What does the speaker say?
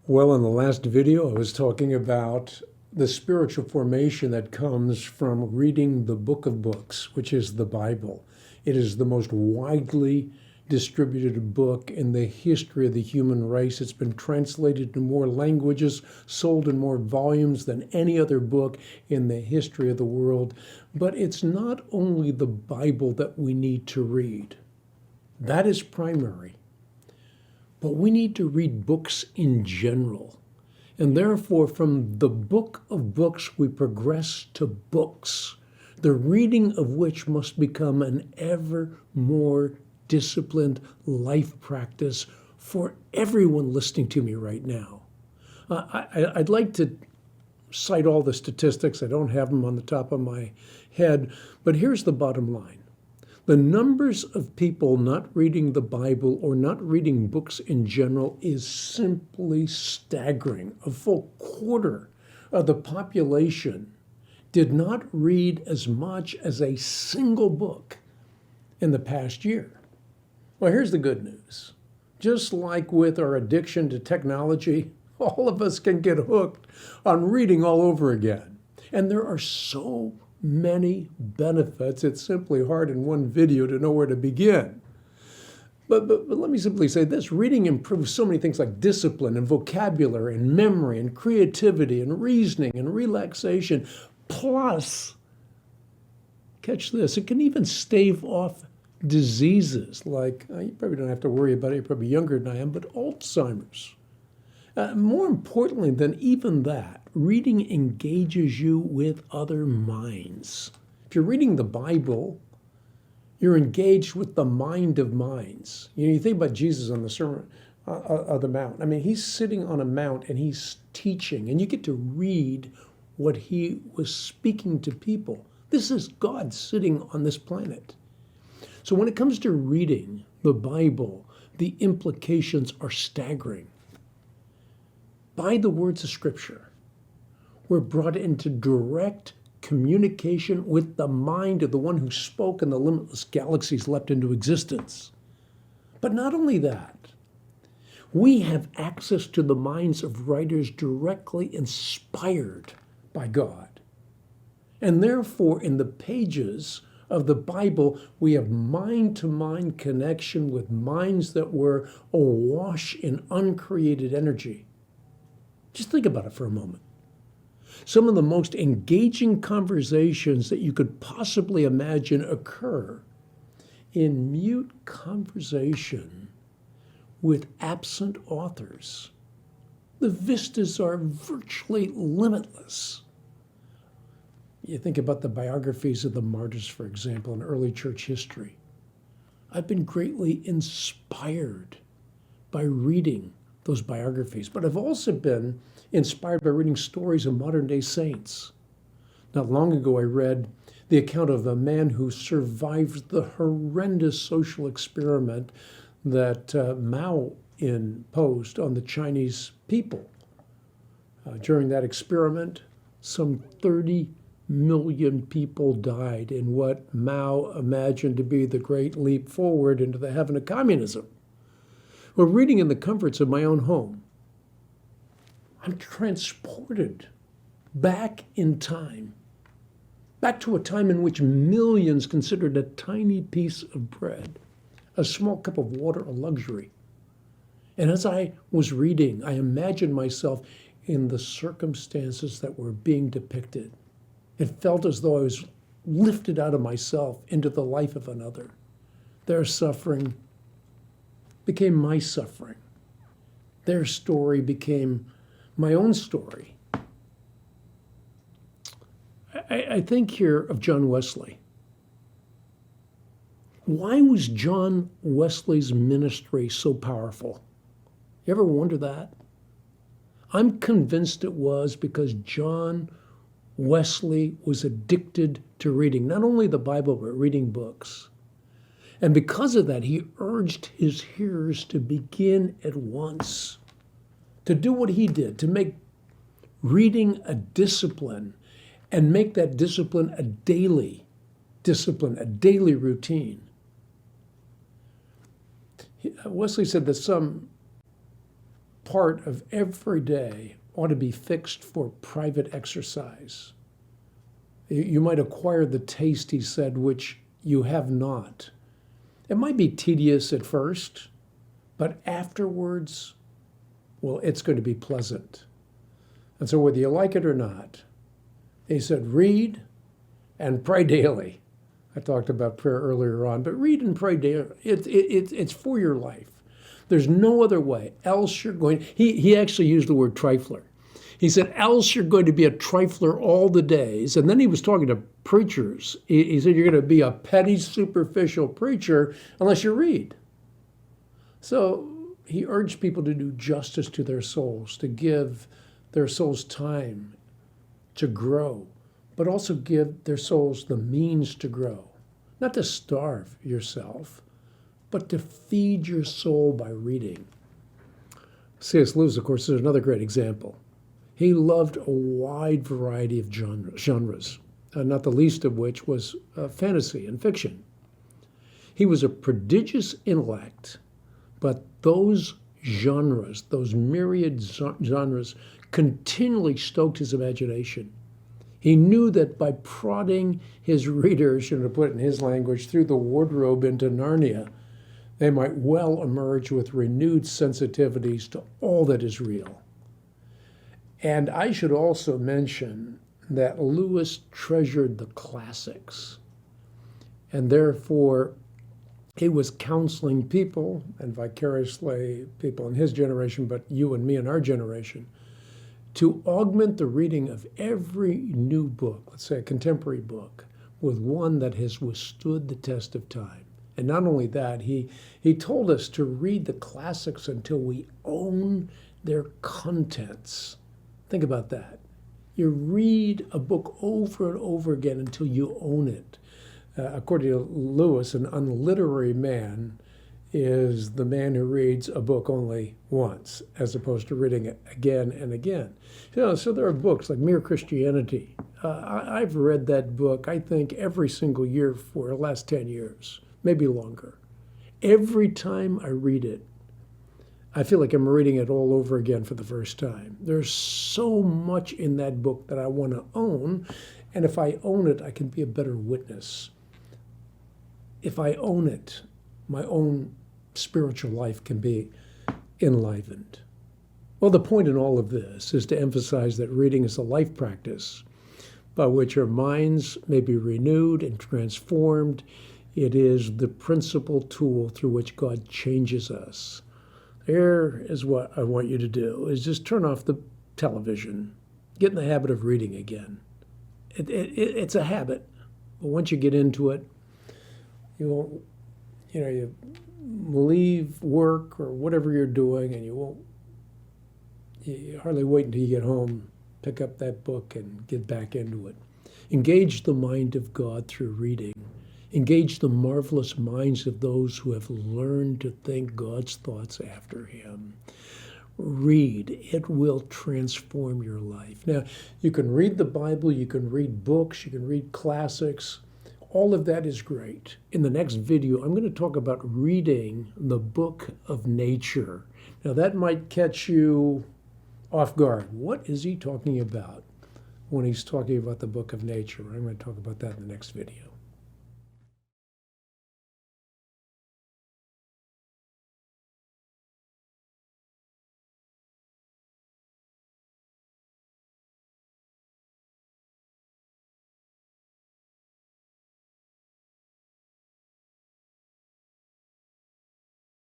Well, in the last video, I was talking about the spiritual formation that comes from reading the book of books, which is the Bible. It is the most widely distributed book in the history of the human race. It's been translated in more languages, sold in more volumes than any other book in the history of the world. But it's not only the Bible that we need to read. That is primary. But we need to read books in general. And therefore, from the book of books, we progress to books, the reading of which must become an ever more disciplined life practice for everyone listening to me right now. I'd like to cite all the statistics. I don't have them on the top of my head, but here's the bottom line. The numbers of people not reading the Bible or not reading books in general is simply staggering. A full quarter of the population did not read as much as a single book in the past year. Well, here's the good news. Just like with our addiction to technology, all of us can get hooked on reading all over again. And there are so many benefits. It's simply hard in one video to know where to begin. But let me simply say this. Reading improves so many things like discipline and vocabulary and memory and creativity and reasoning and relaxation. Plus, catch this, it can even stave off diseases like, you probably don't have to worry about it, you're probably younger than I am, but Alzheimer's. More importantly than even that, reading engages you with other minds. If you're reading the Bible, you're engaged with the mind of minds. You think about Jesus on the Sermon on the Mount. I mean, he's sitting on a mount and he's teaching, and you get to read what he was speaking to people. This is God sitting on this planet. So when it comes to reading the Bible, the implications are staggering. By the words of Scripture, we're brought into direct communication with the mind of the one who spoke and the limitless galaxies leapt into existence. But not only that, we have access to the minds of writers directly inspired by God. And therefore, in the pages of the Bible, we have mind-to-mind connection with minds that were awash in uncreated energy. Just think about it for a moment. Some of the most engaging conversations that you could possibly imagine occur in mute conversation with absent authors. The vistas are virtually limitless. You think about the biographies of the martyrs, for example, in early church history. I've been greatly inspired by reading those biographies, but I've also been inspired by reading stories of modern day saints. Not long ago, I read the account of a man who survived the horrendous social experiment that Mao imposed on the Chinese people. During that experiment, some 30 million people died in what Mao imagined to be the great leap forward into the heaven of communism. Well, reading in the comforts of my own home, I'm transported back in time, back to a time in which millions considered a tiny piece of bread, a small cup of water, a luxury. And as I was reading, I imagined myself in the circumstances that were being depicted. It felt as though I was lifted out of myself into the life of another. Their suffering became my suffering. Their story became my own story. I think here of John Wesley. Why was John Wesley's ministry so powerful? You ever wonder that? I'm convinced it was because John Wesley was addicted to reading, not only the Bible, but reading books. And because of that, he urged his hearers to begin at once, to do what he did, to make reading a discipline and make that discipline a daily discipline, a daily routine. Wesley said that some part of every day ought to be fixed for private exercise. You might acquire the taste, he said, which you have not. It might be tedious at first, but afterwards, well, it's going to be pleasant. And so whether you like it or not, he said, read and pray daily. I talked about prayer earlier on, but read and pray daily. It's for your life. There's no other way. Else you're going, he actually used the word trifler. He said, else you're going to be a trifler all the days. And then he was talking to preachers. He said, you're going to be a petty, superficial preacher unless you read. So he urged people to do justice to their souls, to give their souls time to grow, but also give their souls the means to grow. Not to starve yourself, but to feed your soul by reading. C.S. Lewis, of course, is another great example. He loved a wide variety of genres, not the least of which was fantasy and fiction. He was a prodigious intellect, but those genres, those myriad genres, continually stoked his imagination. He knew that by prodding his readers, to put it in his language, through the wardrobe into Narnia, they might well emerge with renewed sensitivities to all that is real. And I should also mention that Lewis treasured the classics, and therefore he was counseling people, and vicariously people in his generation, but you and me in our generation, to augment the reading of every new book, let's say a contemporary book, with one that has withstood the test of time. And not only that, he told us to read the classics until we own their contents. Think about that. You read a book over and over again until you own it. According to Lewis, an unliterary man is the man who reads a book only once, as opposed to reading it again and again. So there are books like Mere Christianity. I've read that book, I think, every single year for the last 10 years, maybe longer. Every time I read it, I feel like I'm reading it all over again for the first time. There's so much in that book that I want to own, and if I own it, I can be a better witness. If I own it, my own spiritual life can be enlivened. Well, the point in all of this is to emphasize that reading is a life practice by which our minds may be renewed and transformed. It is the principal tool through which God changes us. Here is what I want you to do, is just turn off the television. Get in the habit of reading again. It's a habit, but once you get into it, you leave work or whatever you're doing, and you hardly wait until you get home, pick up that book and get back into it. Engage the mind of God through reading. Engage the marvelous minds of those who have learned to think God's thoughts after him. Read. It will transform your life. Now, you can read the Bible, you can read books, you can read classics. All of that is great. In the next video, I'm going to talk about reading the book of nature. Now, that might catch you off guard. What is he talking about when he's talking about the book of nature? I'm going to talk about that in the next video.